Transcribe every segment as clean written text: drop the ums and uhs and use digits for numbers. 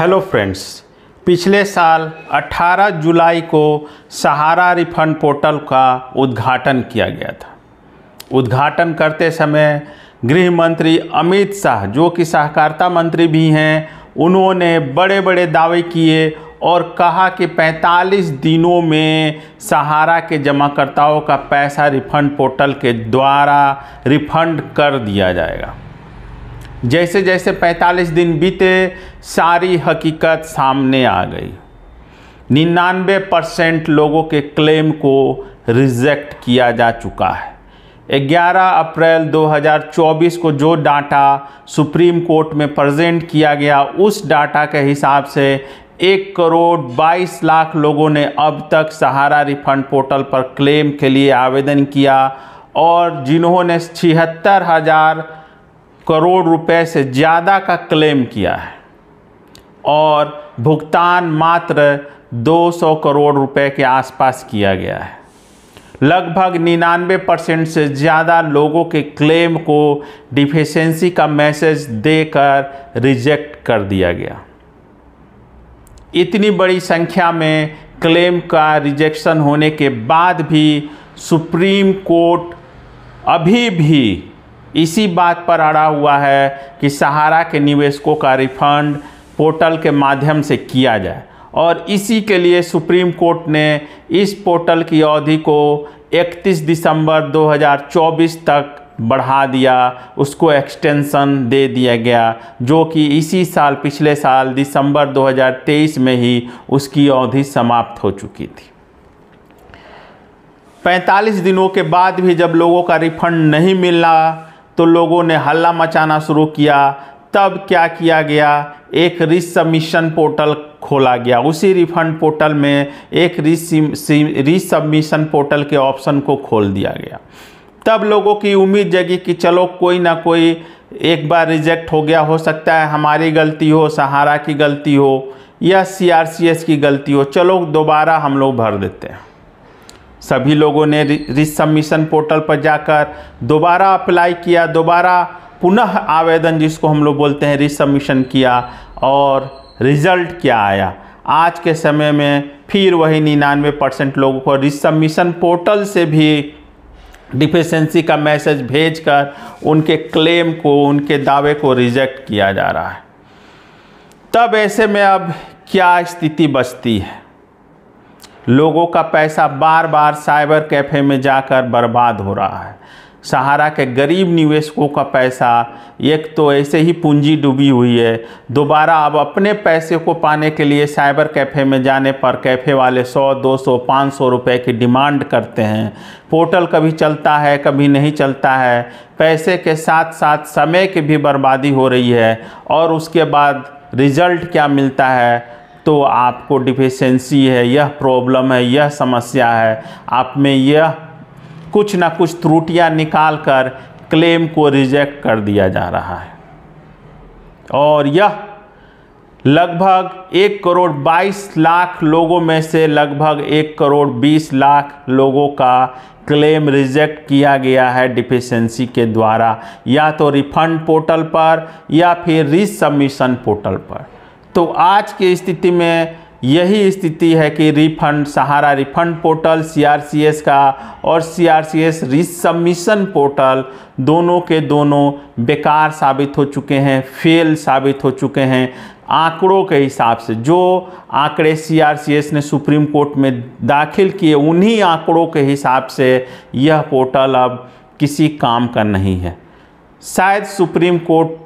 Hello friends, पिछले साल 18 जुलाई को सहारा रिफंड पोर्टल का उद्घाटन किया गया था। उद्घाटन करते समय गृह मंत्री अमित शाह, जो कि सहकारिता मंत्री भी हैं, उन्होंने बड़े बड़े दावे किए और कहा कि 45 दिनों में सहारा के जमाकर्ताओं का पैसा रिफंड पोर्टल के द्वारा रिफंड कर दिया जाएगा। जैसे जैसे 45 दिन बीते, सारी हकीकत सामने आ गई। 99% लोगों के क्लेम को रिजेक्ट किया जा चुका है। 11 अप्रैल 2024 को जो डाटा सुप्रीम कोर्ट में प्रेजेंट किया गया, उस डाटा के हिसाब से 1,22,00,000 लोगों ने अब तक सहारा रिफंड पोर्टल पर क्लेम के लिए आवेदन किया और जिन्होंने 76,000 करोड़ रुपए से ज़्यादा का क्लेम किया है और भुगतान मात्र 200 करोड़ रुपए के आसपास किया गया है। लगभग 99% से ज़्यादा लोगों के क्लेम को डिफिशिएंसी का मैसेज देकर रिजेक्ट कर दिया गया। इतनी बड़ी संख्या में क्लेम का रिजेक्शन होने के बाद भी सुप्रीम कोर्ट अभी भी इसी बात पर अड़ा हुआ है कि सहारा के निवेशकों का रिफंड पोर्टल के माध्यम से किया जाए और इसी के लिए सुप्रीम कोर्ट ने इस पोर्टल की अवधि को 31 दिसंबर 2024 तक बढ़ा दिया, उसको एक्सटेंशन दे दिया गया, जो कि इसी साल, पिछले साल दिसंबर 2023 में ही उसकी अवधि समाप्त हो चुकी थी। 45 दिनों के बाद भी जब लोगों का रिफंड नहीं मिला तो लोगों ने हल्ला मचाना शुरू किया। तब क्या किया गया, एक रिसबमिशन पोर्टल खोला गया। उसी रिफंड पोर्टल में एक रिसबमिशन पोर्टल के ऑप्शन को खोल दिया गया। तब लोगों की उम्मीद जगी कि चलो कोई ना कोई एक बार रिजेक्ट हो गया, हो सकता है हमारी गलती हो, सहारा की गलती हो या CRCS की गलती हो, चलो दोबारा हम लोग भर देते हैं। सभी लोगों ने रिसबमिशन पोर्टल पर जाकर दोबारा अप्लाई किया, दोबारा पुनः आवेदन, जिसको हम लोग बोलते हैं, रिसबमिशन किया और रिज़ल्ट क्या आया। आज के समय में फिर वही 99% लोगों को रिसबमिशन पोर्टल से भी डिफिशिएंसी का मैसेज भेजकर उनके क्लेम को, उनके दावे को रिजेक्ट किया जा रहा है। तब ऐसे में अब क्या स्थिति बचती है? लोगों का पैसा बार बार साइबर कैफ़े में जाकर बर्बाद हो रहा है। सहारा के गरीब निवेशकों का पैसा एक तो ऐसे ही पूंजी डूबी हुई है, दोबारा अब अपने पैसे को पाने के लिए साइबर कैफ़े में जाने पर कैफ़े वाले 100, 200, 500 रुपए की डिमांड करते हैं। पोर्टल कभी चलता है, कभी नहीं चलता है। पैसे के साथ साथ समय की भी बर्बादी हो रही है और उसके बाद रिज़ल्ट क्या मिलता है, तो आपको डिफिशिएंसी है, यह प्रॉब्लम है, यह समस्या है, आप में यह कुछ ना कुछ त्रुटियां निकाल कर क्लेम को रिजेक्ट कर दिया जा रहा है। और यह लगभग 1,22,00,000 लोगों में से लगभग 1,20,00,000 लोगों का क्लेम रिजेक्ट किया गया है डिफिशिएंसी के द्वारा, या तो रिफंड पोर्टल पर या फिर रिसबमिशन पोर्टल पर। तो आज की स्थिति में यही स्थिति है कि रिफंड, सहारा रिफंड पोर्टल CRCS का और CRCS रिसबमिशन पोर्टल दोनों के दोनों बेकार साबित हो चुके हैं, फेल साबित हो चुके हैं। आंकड़ों के हिसाब से जो आंकड़े CRCS ने सुप्रीम कोर्ट में दाखिल किए, उन्हीं आंकड़ों के हिसाब से यह पोर्टल अब किसी काम का नहीं है। शायद सुप्रीम कोर्ट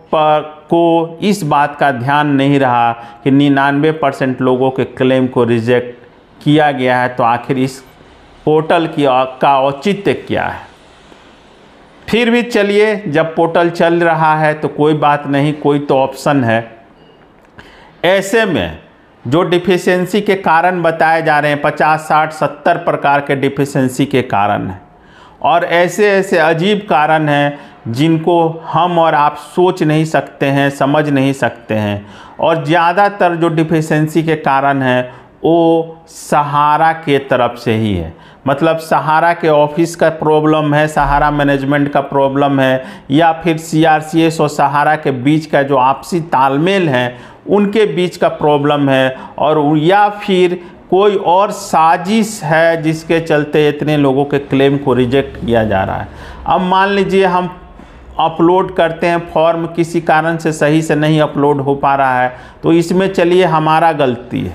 को इस बात का ध्यान नहीं रहा कि 99% लोगों के क्लेम को रिजेक्ट किया गया है, तो आखिर इस पोर्टल का औचित्य क्या है। फिर भी चलिए, जब पोर्टल चल रहा है तो कोई बात नहीं, कोई तो ऑप्शन है। ऐसे में जो डिफिशिएंसी के कारण बताए जा रहे हैं, 50, 60, 70 प्रकार के डिफिशिएंसी के कारण हैं और ऐसे ऐसे अजीब कारण हैं जिनको हम और आप सोच नहीं सकते हैं, समझ नहीं सकते हैं। और ज़्यादातर जो डिफिशिएंसी के कारण हैं वो सहारा के तरफ से ही है। मतलब सहारा के ऑफिस का प्रॉब्लम है, सहारा मैनेजमेंट का प्रॉब्लम है, या फिर सीआरसीएस और सहारा के बीच का जो आपसी तालमेल है उनके बीच का प्रॉब्लम है, और या फिर कोई और साजिश है जिसके चलते इतने लोगों के क्लेम को रिजेक्ट किया जा रहा है। अब मान लीजिए हम अपलोड करते हैं फॉर्म, किसी कारण से सही से नहीं अपलोड हो पा रहा है, तो इसमें चलिए हमारा गलती है,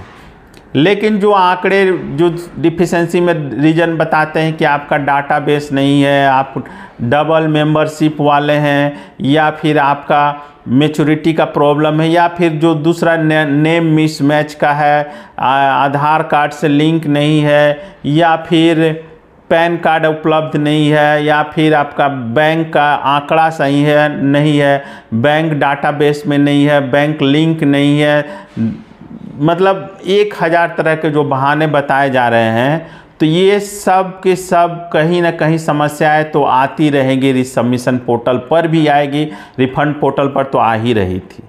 लेकिन जो आंकड़े जो डिफिशेंसी में रीजन बताते हैं कि आपका डाटाबेस नहीं है, आप डबल मेंबरशिप वाले हैं, या फिर आपका मैच्योरिटी का प्रॉब्लम है, या फिर जो दूसरा नेम मिसमैच का है, आधार कार्ड से लिंक नहीं है, या फिर पैन कार्ड उपलब्ध नहीं है, या फिर आपका बैंक का आंकड़ा सही है नहीं है, बैंक डाटाबेस में नहीं है, बैंक लिंक नहीं है, मतलब 1000 तरह के जो बहाने बताए जा रहे हैं। तो ये सब के सब कहीं ना कहीं समस्याएं तो आती रहेंगी, रिसबमिशन पोर्टल पर भी आएगी, रिफंड पोर्टल पर तो आ ही रही थी।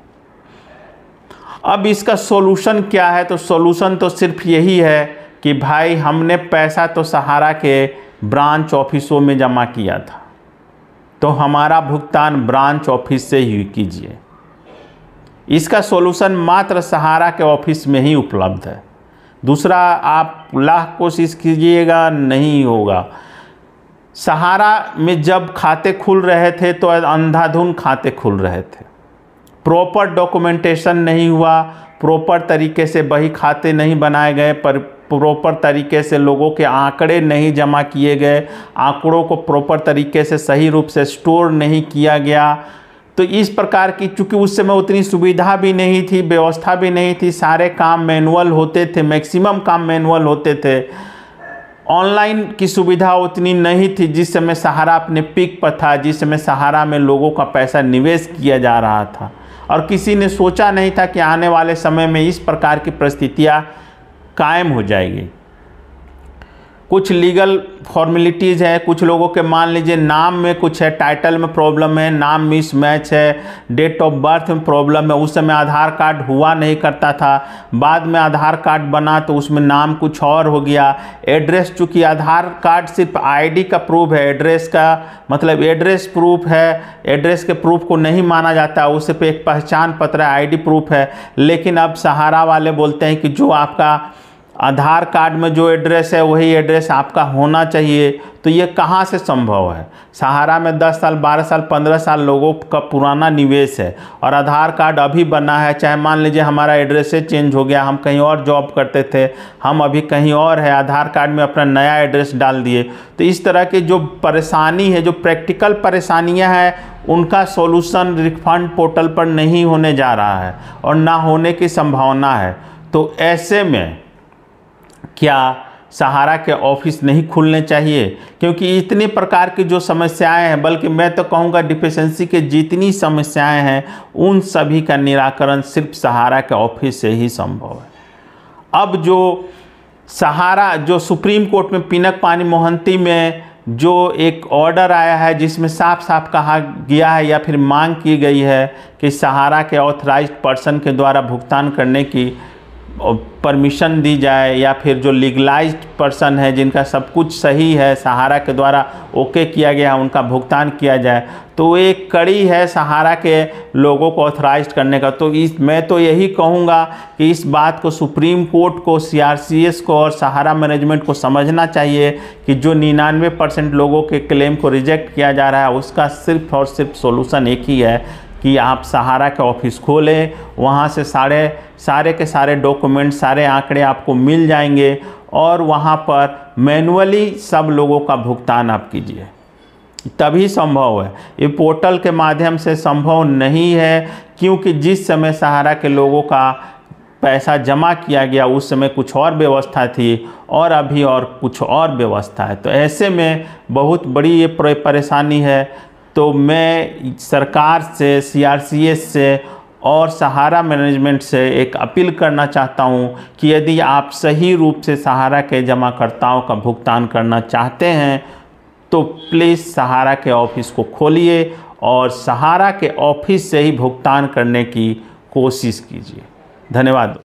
अब इसका सॉल्यूशन क्या है? तो सॉल्यूशन तो सिर्फ यही है कि भाई हमने पैसा तो सहारा के ब्रांच ऑफिसों में जमा किया था, तो हमारा भुगतान ब्रांच ऑफिस से ही कीजिए। इसका सॉल्यूशन मात्र सहारा के ऑफिस में ही उपलब्ध है, दूसरा आप लाख कोशिश कीजिएगा नहीं होगा। सहारा में जब खाते खुल रहे थे तो अंधाधुंध खाते खुल रहे थे, प्रॉपर डॉक्यूमेंटेशन नहीं हुआ, प्रॉपर तरीके से बही खाते नहीं बनाए गए, पर प्रॉपर तरीके से लोगों के आंकड़े नहीं जमा किए गए, आंकड़ों को प्रॉपर तरीके से सही रूप से स्टोर नहीं किया गया। तो इस प्रकार की, चूँकि उस समय उतनी सुविधा भी नहीं थी, व्यवस्था भी नहीं थी, सारे काम मैनुअल होते थे, मैक्सिमम काम मैनुअल होते थे, ऑनलाइन की सुविधा उतनी नहीं थी जिस समय सहारा अपने पीक पर था, जिस समय सहारा में लोगों का पैसा निवेश किया जा रहा था, और किसी ने सोचा नहीं था कि आने वाले समय में इस प्रकार की परिस्थितियाँ कायम हो जाएगी। कुछ लीगल फॉर्मेलिटीज़ है, कुछ लोगों के मान लीजिए नाम में कुछ है, टाइटल में प्रॉब्लम है, नाम मिसमैच है, डेट ऑफ बर्थ में प्रॉब्लम है, उस समय आधार कार्ड हुआ नहीं करता था, बाद में आधार कार्ड बना तो उसमें नाम कुछ और हो गया। एड्रेस, चूँकि आधार कार्ड सिर्फ आईडी का प्रूफ है, एड्रेस का मतलब एड्रेस प्रूफ है, एड्रेस के प्रूफ को नहीं माना जाता, उस पर एक पहचान पत्र है, आईडी प्रूफ है। लेकिन अब सहारा वाले बोलते हैं कि जो आपका आधार कार्ड में जो एड्रेस है वही एड्रेस आपका होना चाहिए। तो ये कहाँ से संभव है? सहारा में 10 साल 12 साल 15 साल लोगों का पुराना निवेश है, और आधार कार्ड अभी बना है, चाहे मान लीजिए हमारा एड्रेस चेंज हो गया, हम कहीं और जॉब करते थे, हम अभी कहीं और है, आधार कार्ड में अपना नया एड्रेस डाल दिए। तो इस तरह की जो परेशानी है, जो प्रैक्टिकल परेशानियाँ हैं, उनका सॉल्यूशन रिफंड पोर्टल पर नहीं होने जा रहा है और ना होने की संभावना है। तो ऐसे में क्या सहारा के ऑफिस नहीं खुलने चाहिए? क्योंकि इतने प्रकार की जो समस्याएं हैं, बल्कि मैं तो कहूँगा डिफिशेंसी के जितनी समस्याएं हैं उन सभी का निराकरण सिर्फ सहारा के ऑफिस से ही संभव है। अब जो सहारा, जो सुप्रीम कोर्ट में पिनक पानी मोहंती में जो एक ऑर्डर आया है जिसमें साफ साफ कहा गया है या फिर मांग की गई है कि सहारा के ऑथराइज्ड पर्सन के द्वारा भुगतान करने की परमिशन दी जाए, या फिर जो लीगलाइज्ड पर्सन है जिनका सब कुछ सही है, सहारा के द्वारा ओके किया गया है, उनका भुगतान किया जाए। तो एक कड़ी है सहारा के लोगों को ऑथराइज्ड करने का। तो मैं तो यही कहूँगा कि इस बात को सुप्रीम कोर्ट को, सीआरसीएस को और सहारा मैनेजमेंट को समझना चाहिए कि जो 99% लोगों के क्लेम को रिजेक्ट किया जा रहा है उसका सिर्फ और सिर्फ सॉल्यूशन एक ही है कि आप सहारा के ऑफिस खोलें, वहाँ से सारे के सारे डॉक्यूमेंट, सारे आंकड़े आपको मिल जाएंगे, और वहाँ पर मैनुअली सब लोगों का भुगतान आप कीजिए, तभी संभव है। ये पोर्टल के माध्यम से संभव नहीं है, क्योंकि जिस समय सहारा के लोगों का पैसा जमा किया गया उस समय कुछ और व्यवस्था थी, और अभी और कुछ और व्यवस्था है। तो ऐसे में बहुत बड़ी ये परेशानी है। तो मैं सरकार से, सीआरसीएस से और सहारा मैनेजमेंट से एक अपील करना चाहता हूं कि यदि आप सही रूप से सहारा के जमाकर्ताओं का भुगतान करना चाहते हैं तो प्लीज़ सहारा के ऑफिस को खोलिए और सहारा के ऑफिस से ही भुगतान करने की कोशिश कीजिए। धन्यवाद।